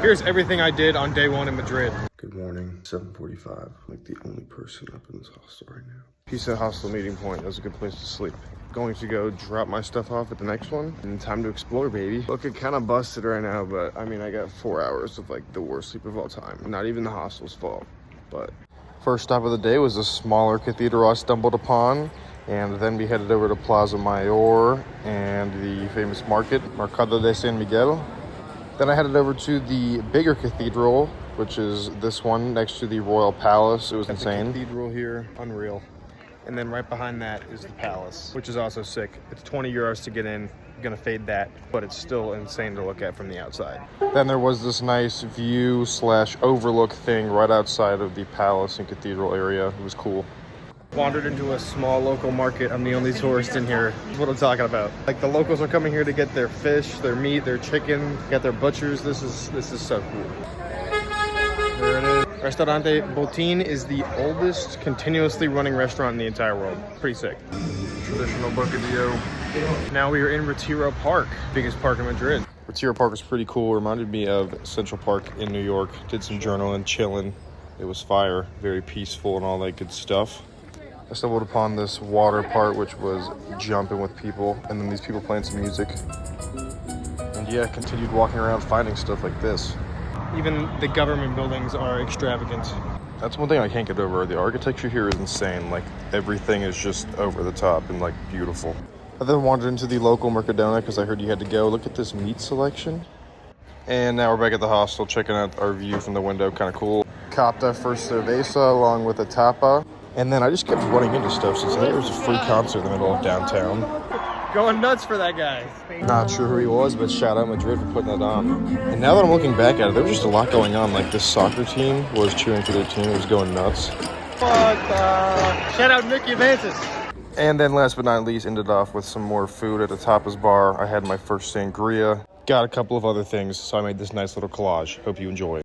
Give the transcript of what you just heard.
Here's everything I did on day one in Madrid. Good morning, 7:45. Like the only person up in this hostel right now. Pisa Hostel meeting point. That was a good place to sleep. Going to go drop my stuff off at the next one. And time to explore, baby. Looking kind of busted right now, but I mean, I got 4 hours of like the worst sleep of all time. Not even the hostel's fault, but. First stop of the day was a smaller cathedral I stumbled upon. And then we headed over to Plaza Mayor and the famous market, Mercado de San Miguel. Then I headed over to the bigger cathedral, which is this one next to the Royal Palace. It was insane. The cathedral here, unreal. And then right behind that is the palace, which is also sick. It's 20 euros to get in. I'm gonna fade that, but it's still insane to look at from the outside. Then there was this nice view / overlook thing right outside of the palace and cathedral area. It was cool. Wandered into a small local market. I'm the only tourist in here. That's what I'm talking about. Like the locals are coming here to get their fish, their meat, their chicken, get their butchers. This is so cool. There it is. Restaurante Botín is the oldest continuously running restaurant in the entire world. Pretty sick. Traditional bocadillo. Now we are in Retiro Park, biggest park in Madrid. Retiro Park was pretty cool. Reminded me of Central Park in New York. Did some journaling, chilling. It was fire, very peaceful and all that good stuff. I stumbled upon this water part, which was jumping with people, and then these people playing some music. And yeah, continued walking around finding stuff like this. Even the government buildings are extravagant. That's one thing I can't get over. The architecture here is insane. Like everything is just over the top and like beautiful. I then wandered into the local Mercadona because I heard you had to go. Look at this meat selection. And now we're back at the hostel, checking out our view from the window. Kind of cool. Copped our first cerveza along with a tapa. And then I just kept running into stuff since there was a free concert in the middle of downtown. Going nuts for that guy. Not sure who he was, but shout out Madrid for putting that on. And now that I'm looking back at it, there was just a lot going on. Like this soccer team was cheering for their team. It was going nuts. Shout out Nicky Mantis. And then last but not least, ended off with some more food at the tapas bar. I had my first sangria. Got a couple of other things, so I made this nice little collage. Hope you enjoy.